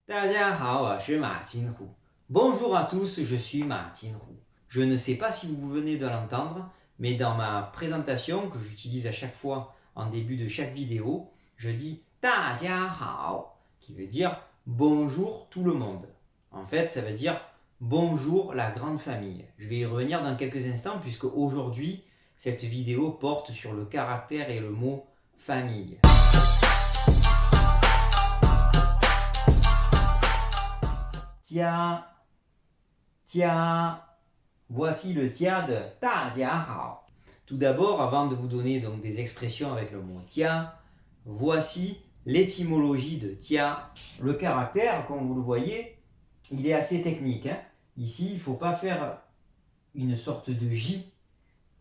大家好，我是马金虎. Bonjour à tous, je suis Martin Roux. Je ne sais pas si vous venez de l'entendre, mais dans ma présentation que j'utilise à chaque fois en début de chaque vidéo, je dis 大家好, qui veut dire bonjour tout le monde. En fait, ça veut dire bonjour la grande famille. Je vais y revenir dans quelques instants puisque aujourd'hui, cette vidéo porte sur le caractère et le mot famille. Tia, tia. Voici le tia de 大家好. Tout d'abord, avant de vous donner donc des expressions avec le mot tia, voici l'étymologie de tia. Le caractère, comme vous le voyez, il est assez technique. Ici, il ne faut pas faire une sorte de J.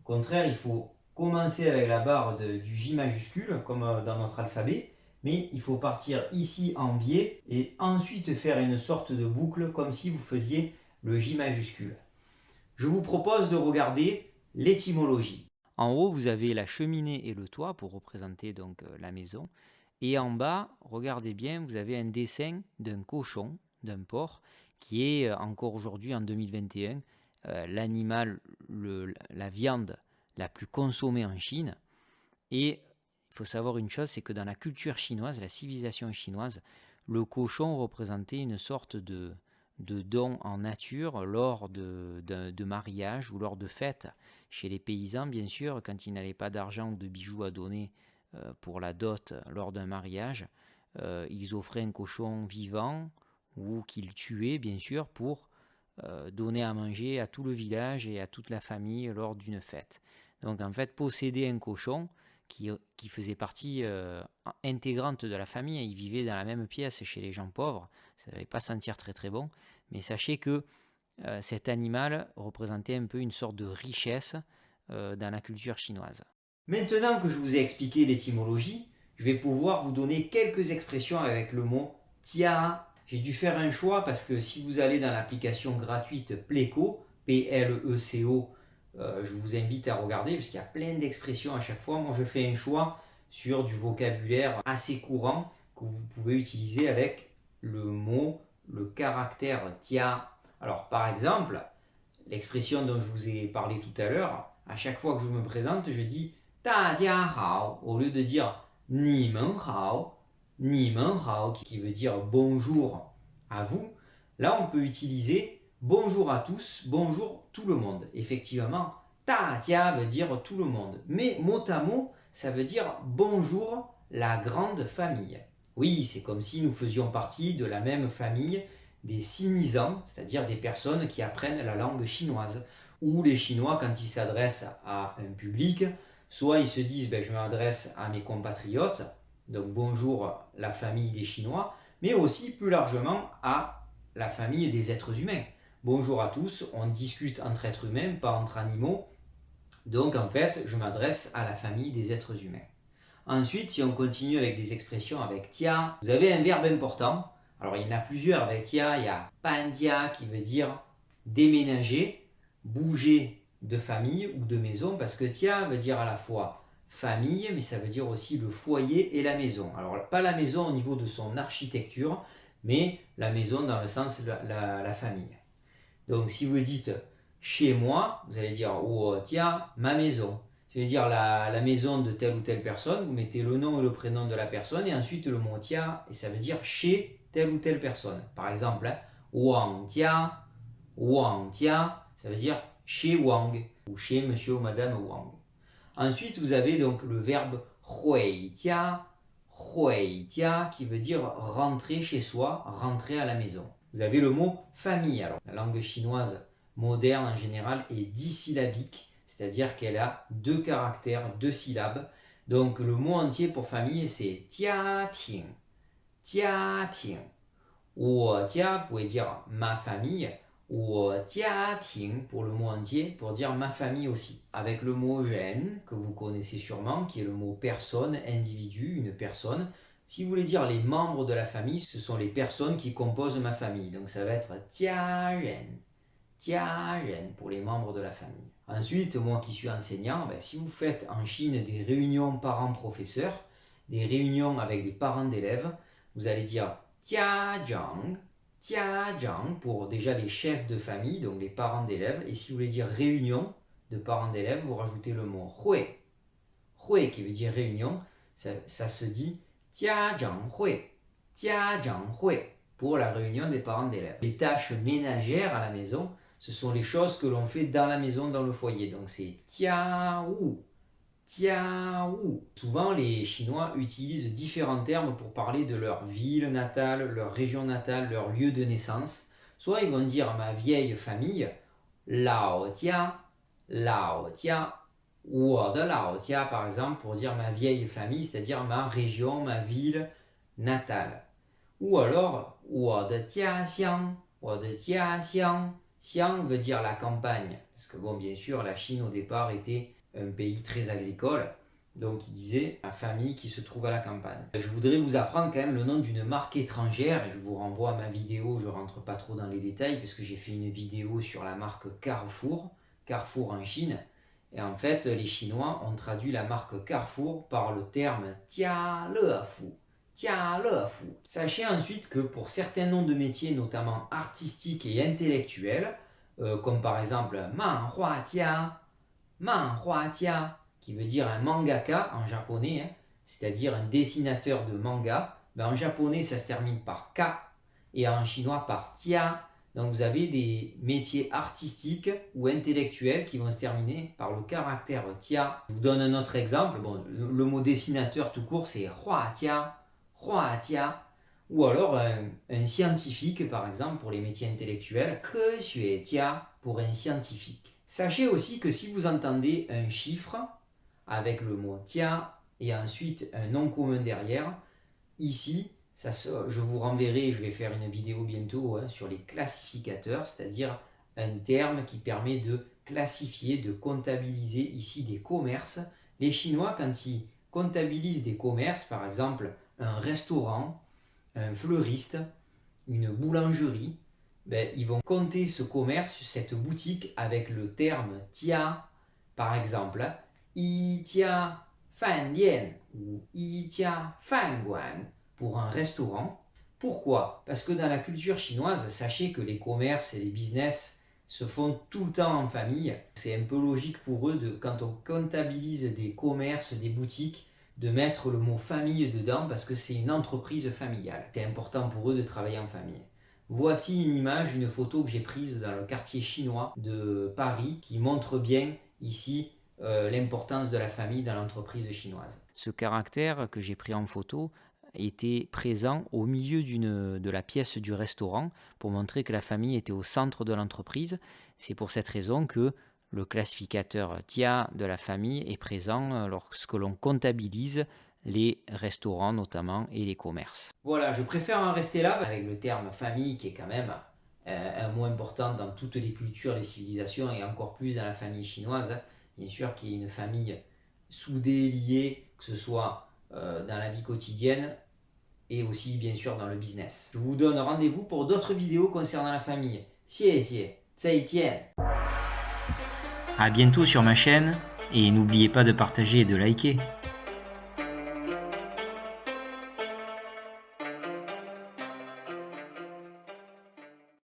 Au contraire, il faut commencer avec la barre du J majuscule, comme dans notre alphabet, mais il faut partir ici en biais et ensuite faire une sorte de boucle comme si vous faisiez le J majuscule. Je vous propose de regarder l'étymologie. En haut, vous avez la cheminée et le toit pour représenter donc la maison. Et en bas, regardez bien, vous avez un dessin d'un cochon, d'un porc, qui est encore aujourd'hui en 2021 l'animal, la viande la plus consommée en Chine. Et il faut savoir une chose, c'est que dans la culture chinoise, la civilisation chinoise, le cochon représentait une sorte de don en nature lors de mariage ou lors de fêtes. Chez les paysans, bien sûr, quand ils n'avaient pas d'argent ou de bijoux à donner pour la dot lors d'un mariage, ils offraient un cochon vivant ou qu'ils tuaient, bien sûr, pour donner à manger à tout le village et à toute la famille lors d'une fête. Donc en fait, posséder un cochon qui faisait partie intégrante de la famille, ils vivaient dans la même pièce chez les gens pauvres, ça ne devait pas sentir très très bon, mais sachez que cet animal représentait un peu une sorte de richesse dans la culture chinoise. Maintenant que je vous ai expliqué l'étymologie, je vais pouvoir vous donner quelques expressions avec le mot tia. J'ai dû faire un choix parce que si vous allez dans l'application gratuite Pleco, P-L-E-C-O, je vous invite à regarder parce qu'il y a plein d'expressions à chaque fois. Moi, je fais un choix sur du vocabulaire assez courant que vous pouvez utiliser avec le mot, le caractère tia. Alors, par exemple, l'expression dont je vous ai parlé tout à l'heure, à chaque fois que je me présente, je dis 大家好 au lieu de dire 你们好, 你们好 qui veut dire bonjour à vous. Là, on peut utiliser bonjour à tous, bonjour tout le monde. Effectivement, 大家 veut dire tout le monde. Mais mot à mot, ça veut dire bonjour la grande famille. Oui, c'est comme si nous faisions partie de la même famille des Sinisans, c'est-à-dire des personnes qui apprennent la langue chinoise. Ou les Chinois, quand ils s'adressent à un public, soit ils se disent je m'adresse à mes compatriotes, donc bonjour la famille des Chinois, mais aussi plus largement à la famille des êtres humains. Bonjour à tous, on discute entre êtres humains, pas entre animaux, donc en fait je m'adresse à la famille des êtres humains. Ensuite, si on continue avec des expressions avec tia, vous avez un verbe important. Alors il y en a plusieurs avec tia, il y a pandia qui veut dire déménager, bouger de famille ou de maison, parce que tia veut dire à la fois famille, mais ça veut dire aussi le foyer et la maison. Alors pas la maison au niveau de son architecture, mais la maison dans le sens de la famille. Donc si vous dites chez moi, vous allez dire oh tia, ma maison. Ça veut dire la maison de telle ou telle personne, vous mettez le nom et le prénom de la personne et ensuite le mot tia, et ça veut dire chez telle ou telle personne. Par exemple, Wang tia, ça veut dire chez Wang ou chez monsieur ou madame Wang. Ensuite, vous avez donc le verbe hui tia, qui veut dire rentrer chez soi, rentrer à la maison. Vous avez le mot famille. Alors, la langue chinoise moderne en général est dissyllabique, c'est-à-dire qu'elle a deux caractères, deux syllabes. Donc le mot entier pour famille c'est jia ting. Jia ting. Ou jia pouvez dire ma famille, ou jia ting pour le mot entier pour dire ma famille aussi. Avec le mot ren que vous connaissez sûrement, qui est le mot personne, individu, une personne. Si vous voulez dire les membres de la famille, ce sont les personnes qui composent ma famille. Donc ça va être jia ren. Jia ren pour les membres de la famille. Ensuite, moi qui suis enseignant, si vous faites en Chine des réunions parents-professeurs, des réunions avec les parents d'élèves, vous allez dire jiazhang, jiazhang pour déjà les chefs de famille, donc les parents d'élèves. Et si vous voulez dire réunion de parents d'élèves, vous rajoutez le mot hui. Hui qui veut dire réunion, ça se dit jiazhang hui, jiazhang hui pour la réunion des parents d'élèves. Les tâches ménagères à la maison, ce sont les choses que l'on fait dans la maison, dans le foyer. Donc c'est jiawu, jiawu. Souvent les Chinois utilisent différents termes pour parler de leur ville natale, leur région natale, leur lieu de naissance. Soit ils vont dire ma vieille famille, lao jia, lao jia. Ou de lao jia par exemple pour dire ma vieille famille, c'est-à-dire ma région, ma ville natale. Ou alors, 我的家乡, 我的家乡. Xiang veut dire la campagne. Parce que bon, bien sûr, la Chine au départ était un pays très agricole. Donc il disait la famille qui se trouve à la campagne. Je voudrais vous apprendre quand même le nom d'une marque étrangère. Et je vous renvoie à ma vidéo, je ne rentre pas trop dans les détails parce que j'ai fait une vidéo sur la marque Carrefour. Carrefour en Chine. Et en fait, les Chinois ont traduit la marque Carrefour par le terme Jia Le Fu. Sachez ensuite que pour certains noms de métiers, notamment artistiques et intellectuels, comme par exemple manhua jia, qui veut dire un mangaka en japonais, hein, c'est-à-dire un dessinateur de manga, ben en japonais ça se termine par ka et en chinois par jia. Donc vous avez des métiers artistiques ou intellectuels qui vont se terminer par le caractère jia. Je vous donne un autre exemple. Bon, le mot dessinateur tout court c'est hua jia. Ou alors un scientifique par exemple pour les métiers intellectuels, 科学家 pour un scientifique. Sachez aussi que si vous entendez un chiffre avec le mot jia et ensuite un nom commun derrière, ici je vous renverrai, je vais faire une vidéo bientôt sur les classificateurs, c'est-à-dire un terme qui permet de classifier, de comptabiliser ici des commerces. Les Chinois, quand ils comptabilisent des commerces, par exemple un restaurant, un fleuriste, une boulangerie, ben, ils vont compter ce commerce, cette boutique avec le terme jia. Par exemple, yi jia fan lian ou yi jia fan guan pour un restaurant. Pourquoi? Parce que dans la culture chinoise, sachez que les commerces et les business se font tout le temps en famille. C'est un peu logique pour eux, quand on comptabilise des commerces, des boutiques, de mettre le mot famille dedans parce que c'est une entreprise familiale. C'est important pour eux de travailler en famille. Voici une image, une photo que j'ai prise dans le quartier chinois de Paris qui montre bien ici l'importance de la famille dans l'entreprise chinoise. Ce caractère que j'ai pris en photo était présent au milieu de la pièce du restaurant pour montrer que la famille était au centre de l'entreprise. C'est pour cette raison que le classificateur jia de la famille est présent lorsque l'on comptabilise les restaurants notamment et les commerces. Voilà, je préfère en rester là avec le terme famille qui est quand même un mot important dans toutes les cultures, les civilisations et encore plus dans la famille chinoise. Bien sûr qu'il y ait une famille soudée, liée, que ce soit dans la vie quotidienne et aussi bien sûr dans le business. Je vous donne rendez-vous pour d'autres vidéos concernant la famille. 谢谢，再见。À bientôt sur ma chaîne et n'oubliez pas de partager et de liker.